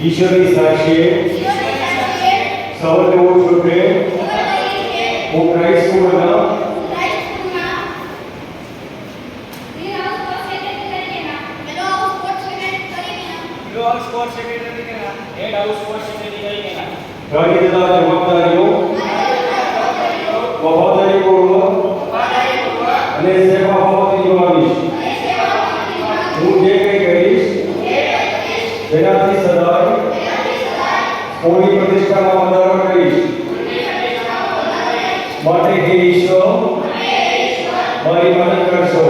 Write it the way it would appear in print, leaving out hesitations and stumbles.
ઈશ્વરની સાક્ષીએ સૌને હું છું કે હું ક્રાઇસ્ટ સ્કૂલના ઘણી બધા જવાબદારીઓ વફાદારીપૂર્વક અને સેવાભાવથી નિભાવીશ. હું જે કંઈ કરીશ તેનાથી સદાય સ્કૂલની પ્રતિષ્ઠામાં વધારો કરીશ. માટે હે ઈશ્વર મારી મદદ કરશો.